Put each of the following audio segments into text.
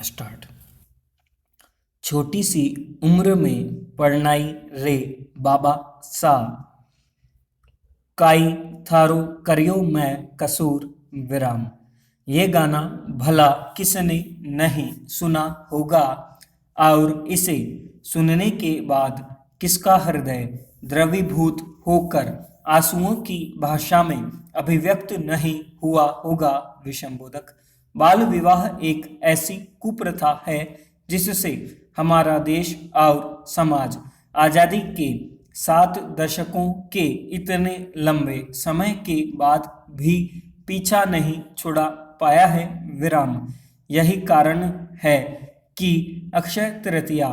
Start. छोटी सी उम्र में पढ़नाई रे बाबा सा काई थारो करियो मैं कसूर विराम। ये गाना भला किसने नहीं सुना होगा और इसे सुनने के बाद किसका हृदय द्रवीभूत होकर आंसुओं की भाषा में अभिव्यक्त नहीं हुआ होगा। विषमबोधक। बाल विवाह एक ऐसी कुप्रथा है जिससे हमारा देश और समाज आजादी के 7 दशकों के इतने लंबे समय के बाद भी पीछा नहीं छुड़ा पाया है। विराम। यही कारण है कि अक्षय तृतीया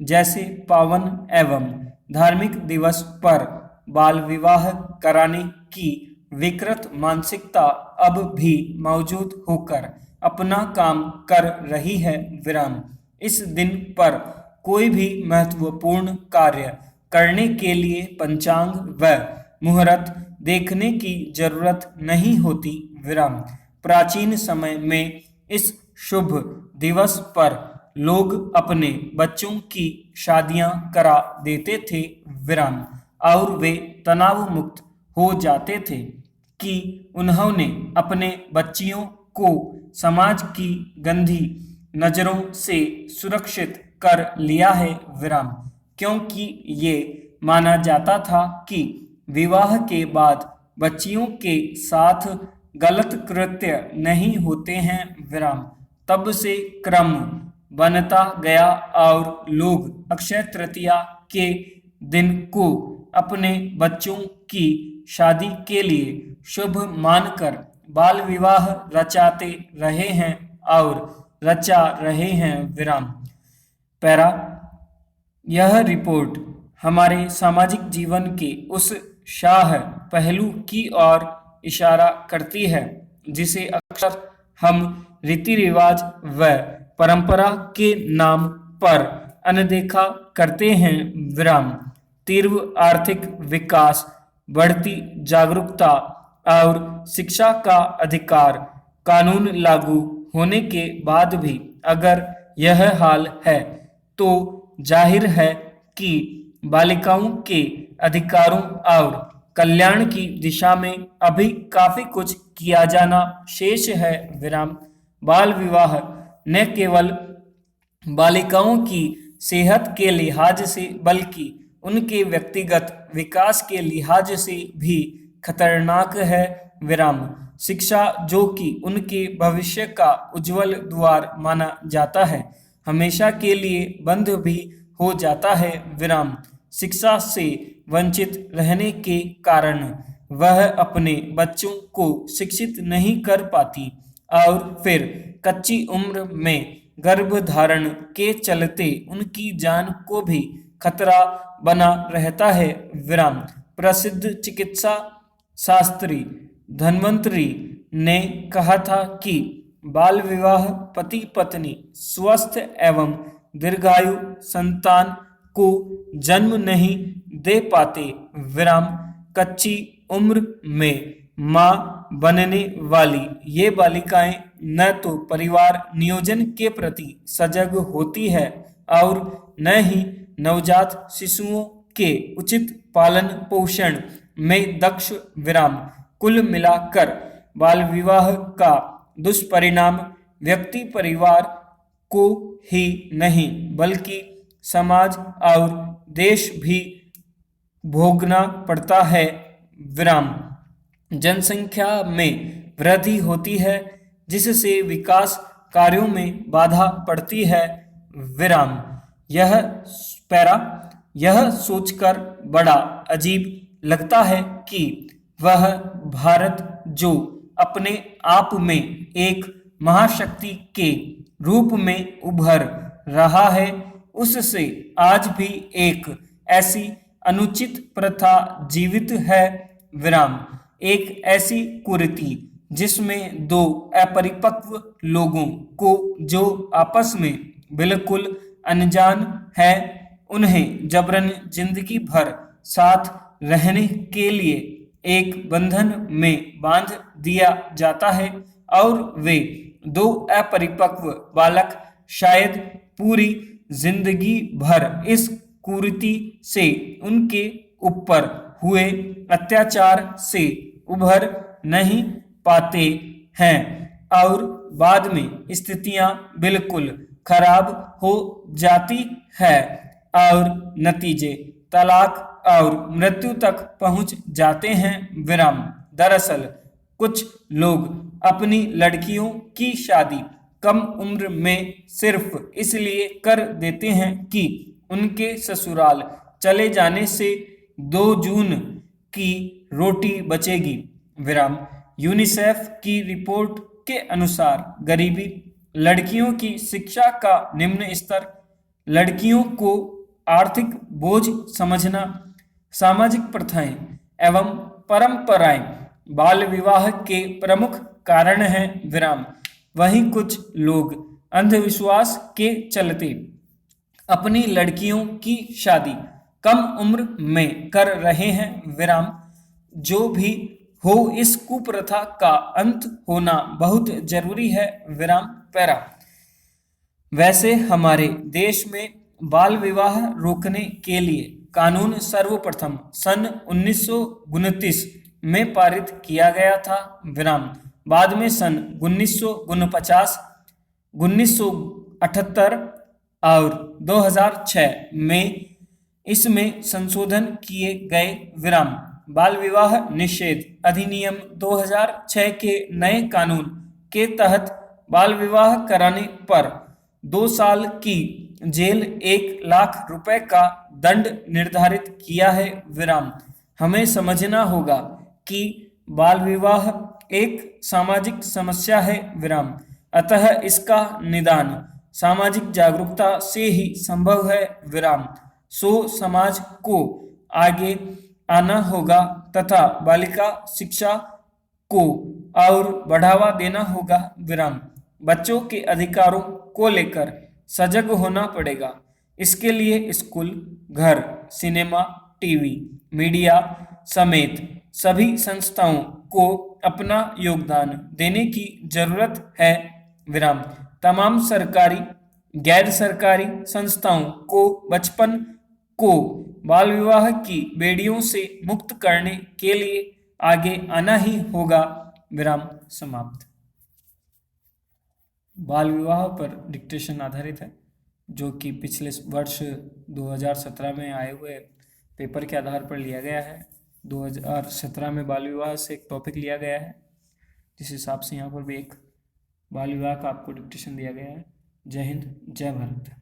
जैसे पावन एवं धार्मिक दिवस पर बाल विवाह कराने की विकृत मानसिकता अब भी मौजूद होकर अपना काम कर रही है। विराम। इस दिन पर कोई भी महत्वपूर्ण कार्य करने के लिए पंचांग व मुहूर्त देखने की जरूरत नहीं होती। विराम। प्राचीन समय में इस शुभ दिवस पर लोग अपने बच्चों की शादियां करा देते थे। विराम। और वे तनाव मुक्त हो जाते थे कि उन्होंने अपने बच्चियों को समाज की गंदी नजरों से सुरक्षित कर लिया है। विराम। क्योंकि ये माना जाता था कि विवाह के बाद बच्चियों के साथ गलत कृत्य नहीं होते हैं। विराम। तब से क्रम बनता गया और लोग अक्षय तृतीया के दिन को अपने बच्चों की शादी के लिए शुभ मानकर बाल विवाह रचाते रहे हैं और रचा रहे हैं। विराम। पैरा। यह रिपोर्ट हमारे सामाजिक जीवन के उस शाह पहलू की ओर इशारा करती है जिसे अक्सर हम रीति रिवाज व परंपरा के नाम पर अनदेखा करते हैं। विराम। तीव्र आर्थिक विकास, बढ़ती जागरूकता और शिक्षा का अधिकार, कानून लागू होने के बाद भी अगर यह हाल है तो जाहिर है कि बालिकाओं के अधिकारों और कल्याण की दिशा में अभी काफी कुछ किया जाना शेष है। विराम। बाल विवाह न केवल बालिकाओं की सेहत के लिहाज से बल्कि उनके व्यक्तिगत विकास के लिहाज से भी खतरनाक है। विराम। शिक्षा, जो कि उनके भविष्य का उज्जवल द्वार माना जाता है, हमेशा के लिए बंद भी हो जाता है। विराम। शिक्षा से वंचित रहने के कारण वह अपने बच्चों को शिक्षित नहीं कर पाती और फिर कच्ची उम्र में गर्भधारण के चलते उनकी जान को भी खतरा बना रहता है। विराम। प्रसिद्ध चिकित्सा शास्त्री धन्वंतरी ने कहा था कि बाल विवाह पति पत्नी स्वस्थ एवं दीर्घायु संतान को जन्म नहीं दे पाते। विराम। कच्ची उम्र में मां बनने वाली ये बालिकाएं न तो परिवार नियोजन के प्रति सजग होती है और न ही नवजात शिशुओं के उचित पालन पोषण में दक्ष। विराम। कुल मिलाकर बाल विवाह का दुष्परिणाम व्यक्ति परिवार को ही नहीं बल्कि समाज और देश भी भोगना पड़ता है। विराम। जनसंख्या में वृद्धि होती है जिससे विकास कार्यों में बाधा पड़ती है। विराम। यह सोचकर बड़ा अजीब लगता है कि वह भारत जो अपने आप में एक महाशक्ति के रूप में उभर रहा है, उससे आज भी एक ऐसी अनुचित प्रथा जीवित है। विराम। एक ऐसी कुरीति जिसमें दो अपरिपक्व लोगों को जो आपस में बिल्कुल अनजान है उन्हें जबरन जिंदगी भर साथ रहने के लिए एक बंधन में बांध दिया जाता है और वे दो अपरिपक्व बालक शायद पूरी जिंदगी भर इस कुरीति से, उनके ऊपर हुए अत्याचार से उभर नहीं पाते हैं और बाद में स्थितियां बिल्कुल खराब हो जाती है और नतीजे तलाक और मृत्यु तक पहुंच जाते हैं। विराम। दरअसल कुछ लोग अपनी लड़कियों की शादी कम उम्र में सिर्फ इसलिए कर देते हैं कि उनके ससुराल चले जाने से 2 जून की रोटी बचेगी। विराम। यूनिसेफ की रिपोर्ट के अनुसार गरीबी, लड़कियों की शिक्षा का निम्न स्तर, लड़कियों को आर्थिक बोझ समझना, सामाजिक प्रथाएं एवं परंपराएं बाल विवाह के प्रमुख कारण हैं। विराम। वहीं कुछ लोग अंधविश्वास के चलते अपनी लड़कियों की शादी कम उम्र में कर रहे हैं। विराम। जो भी हो, इस कुप्रथा का अंत होना बहुत जरूरी है। विराम। पैरा। वैसे हमारे देश में बाल विवाह रोकने के लिए कानून सर्वप्रथम सन 1929 में पारित किया गया था। विराम। बाद में सन 1949, 1978 और 2006 में इसमें संशोधन किए गए। विराम। बाल विवाह निषेध अधिनियम 2006 के नए कानून के तहत बाल विवाह कराने पर 2 साल की जेल, 1 लाख रुपए का दंड निर्धारित किया है। विराम। हमें समझना होगा कि बाल विवाह एक सामाजिक समस्या है। विराम। अतः इसका निदान सामाजिक जागरूकता से ही संभव है। विराम। सो समाज को आगे आना होगा तथा बालिका शिक्षा को और बढ़ावा देना होगा। विराम। बच्चों के अधिकारों को लेकर सजग होना पड़ेगा। इसके लिए स्कूल, घर, सिनेमा, टीवी, मीडिया समेत सभी संस्थाओं को अपना योगदान देने की जरूरत है। विराम। तमाम सरकारी, गैर सरकारी संस्थाओं को बचपन को बाल विवाह की बेड़ियों से मुक्त करने के लिए आगे आना ही होगा। विराम समाप्त। बाल विवाह पर डिक्टेशन आधारित है, जो कि पिछले वर्ष 2017 में आए हुए पेपर के आधार पर लिया गया है। 2017 में बाल विवाह से एक टॉपिक लिया गया है, जिस हिसाब से यहाँ पर भी एक बाल विवाह का आपको डिक्टेशन दिया गया है। जय हिंद, जय भारत।